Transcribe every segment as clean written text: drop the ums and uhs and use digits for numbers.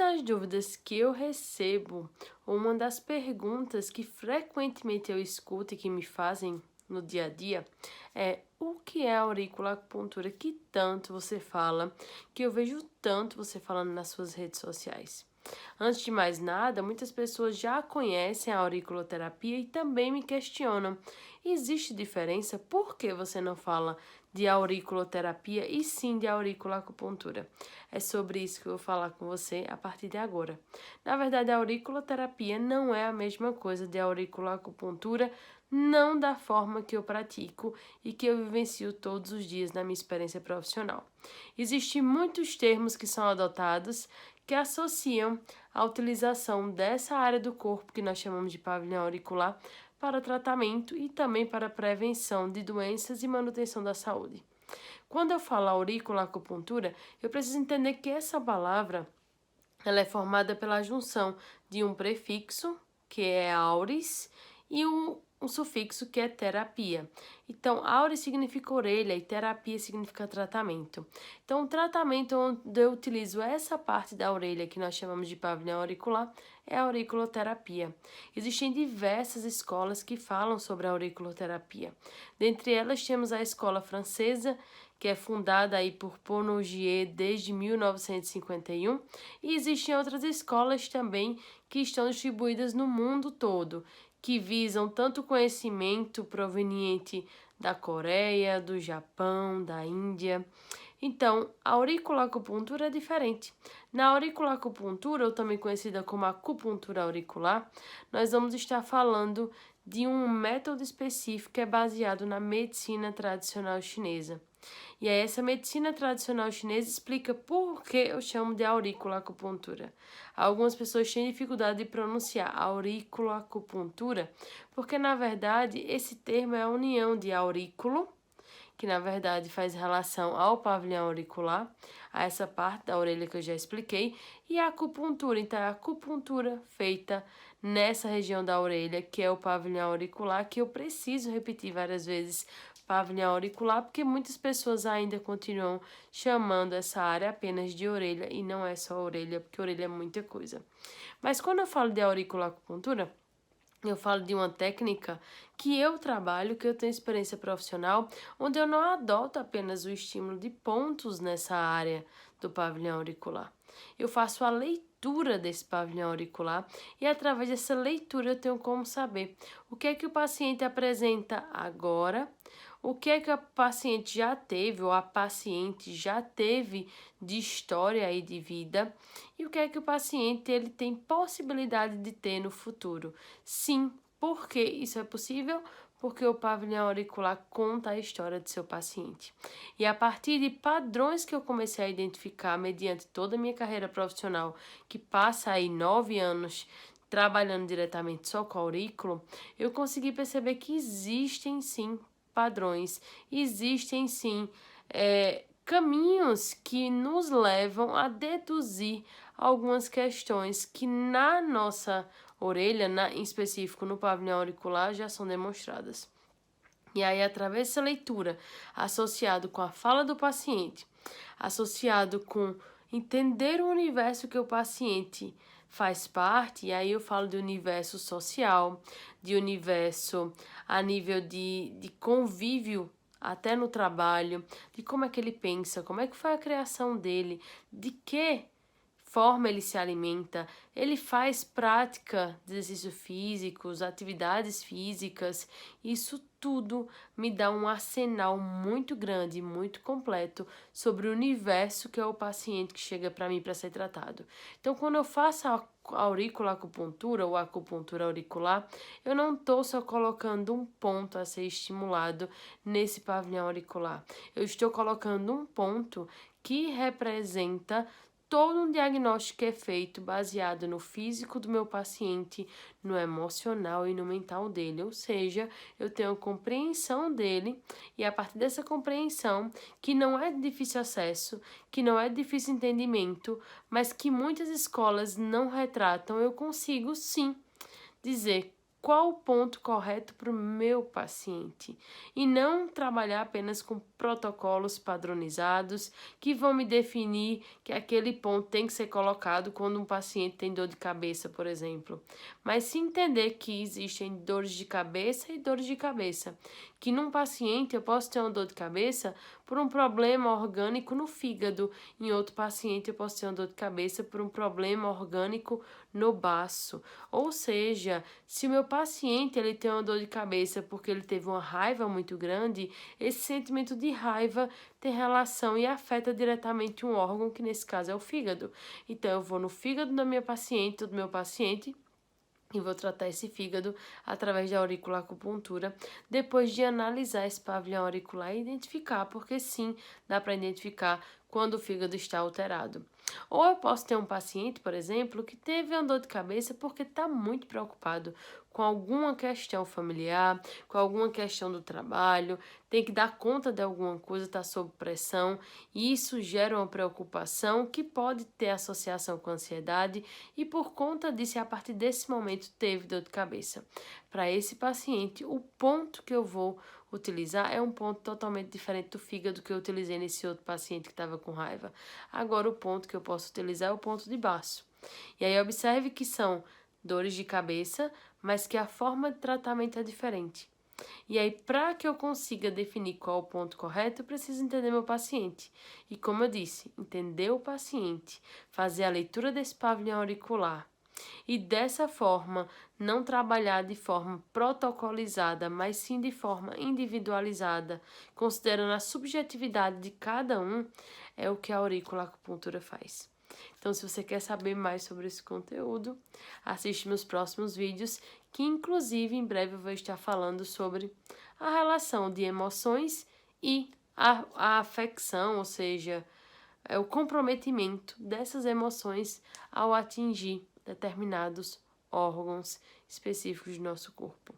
das dúvidas que eu recebo, ou uma das perguntas que frequentemente eu escuto e que me fazem no dia a dia, é o que é auriculoacupuntura, que tanto você fala, que eu vejo tanto você falando nas suas redes sociais. Antes de mais nada, muitas pessoas já conhecem a auriculoterapia e também me questionam: existe diferença? Por que você não fala de auriculoterapia e sim de auriculoacupuntura? É sobre isso que eu vou falar com você a partir de agora. Na verdade, a auriculoterapia não é a mesma coisa de auriculoacupuntura, não da forma que eu pratico e que eu vivencio todos os dias na minha experiência profissional. Existem muitos termos que são adotados que associam a utilização dessa área do corpo que nós chamamos de pavilhão auricular para tratamento e também para prevenção de doenças e manutenção da saúde. Quando eu falo auriculoacupuntura, eu preciso entender que essa palavra ela é formada pela junção de um prefixo, que é auris, e um sufixo que é terapia. Então, auris significa orelha e terapia significa tratamento. Então, o tratamento onde eu utilizo essa parte da orelha, que nós chamamos de pavilhão auricular, é a auriculoterapia. Existem diversas escolas que falam sobre a auriculoterapia. Dentre elas, temos a escola francesa, que é fundada aí por Paul Nogier desde 1951, e existem outras escolas também que estão distribuídas no mundo todo, que visam tanto conhecimento proveniente da Coreia, do Japão, da Índia. Então, a auriculoacupuntura é diferente. Na auriculoacupuntura, ou também conhecida como acupuntura auricular, nós vamos estar falando de um método específico que é baseado na medicina tradicional chinesa. E aí essa medicina tradicional chinesa explica por que eu chamo de auriculoacupuntura. Algumas pessoas têm dificuldade de pronunciar auriculoacupuntura, porque na verdade esse termo é a união de aurículo, que na verdade faz relação ao pavilhão auricular, a essa parte da orelha que eu já expliquei, e a acupuntura, então é a acupuntura feita nessa região da orelha, que é o pavilhão auricular, que eu preciso repetir várias vezes, pavilhão auricular, porque muitas pessoas ainda continuam chamando essa área apenas de orelha, e não é só orelha, porque orelha é muita coisa. Mas quando eu falo de auriculoacupuntura, eu falo de uma técnica que eu trabalho, que eu tenho experiência profissional, onde eu não adoto apenas o estímulo de pontos nessa área do pavilhão auricular. Eu faço a leitura desse pavilhão auricular e através dessa leitura eu tenho como saber o que é que o paciente apresenta agora, o que é que a paciente já teve ou a paciente já teve de história e de vida e o que é que o paciente ele tem possibilidade de ter no futuro. Sim, por que isso é possível? Porque o pavilhão auricular conta a história do seu paciente. E a partir de padrões que eu comecei a identificar mediante toda a minha carreira profissional, que passa aí 9 anos trabalhando diretamente só com aurículo, eu consegui perceber que existem sim padrões, existem sim caminhos que nos levam a deduzir algumas questões que na nossa orelha, em específico no pavilhão auricular, já são demonstradas. E aí, através dessa leitura, associado com a fala do paciente, associado com entender o universo que o paciente faz parte, e aí eu falo de universo social, de universo a nível de convívio até no trabalho, de como é que ele pensa, como é que foi a criação dele, de que forma ele se alimenta, ele faz prática de exercícios físicos, atividades físicas, isso tudo me dá um arsenal muito grande, muito completo sobre o universo que é o paciente que chega para mim para ser tratado. Então, quando eu faço a auriculoacupuntura ou acupuntura auricular, eu não estou só colocando um ponto a ser estimulado nesse pavilhão auricular. Eu estou colocando um ponto que representa todo um diagnóstico que é feito baseado no físico do meu paciente, no emocional e no mental dele. Ou seja, eu tenho compreensão dele e a partir dessa compreensão, que não é de difícil acesso, que não é de difícil entendimento, mas que muitas escolas não retratam, eu consigo sim dizer qual o ponto correto para o meu paciente e não trabalhar apenas com protocolos padronizados que vão me definir que aquele ponto tem que ser colocado quando um paciente tem dor de cabeça, por exemplo. Mas se entender que existem dores de cabeça e dores de cabeça, que num paciente eu posso ter uma dor de cabeça por um problema orgânico no fígado, em outro paciente eu posso ter uma dor de cabeça por um problema orgânico no baço. Ou seja, se o meu paciente ele tem uma dor de cabeça porque ele teve uma raiva muito grande, esse sentimento de raiva tem relação e afeta diretamente um órgão, que nesse caso é o fígado. Então eu vou no fígado da minha paciente, do meu paciente, e vou tratar esse fígado através da auriculacupuntura, depois de analisar esse pavilhão auricular e identificar, porque sim, dá para identificar quando o fígado está alterado. Ou eu posso ter um paciente, por exemplo, que teve uma dor de cabeça porque está muito preocupado com alguma questão familiar, com alguma questão do trabalho, tem que dar conta de alguma coisa, está sob pressão, e isso gera uma preocupação que pode ter associação com ansiedade, e por conta disso, a partir desse momento, teve dor de cabeça. Para esse paciente, o ponto que eu vou utilizar é um ponto totalmente diferente do fígado que eu utilizei nesse outro paciente que estava com raiva. Agora, o ponto que eu posso utilizar é o ponto de baço. E aí, observe que são dores de cabeça, mas que a forma de tratamento é diferente. E aí, para que eu consiga definir qual é o ponto correto, eu preciso entender meu paciente. E como eu disse, entender o paciente, fazer a leitura desse pavilhão auricular. E dessa forma, não trabalhar de forma protocolizada, mas sim de forma individualizada, considerando a subjetividade de cada um, é o que a auriculacupuntura faz. Então, se você quer saber mais sobre esse conteúdo, assiste meus próximos vídeos, que inclusive em breve eu vou estar falando sobre a relação de emoções e a afecção, ou seja, é o comprometimento dessas emoções ao atingir determinados órgãos específicos do nosso corpo.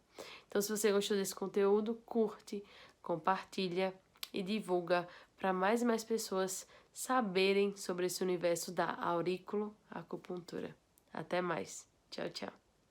Então, se você gostou desse conteúdo, curte, compartilha e divulga para mais e mais pessoas saberem sobre esse universo da auriculoacupuntura. Até mais. Tchau, tchau.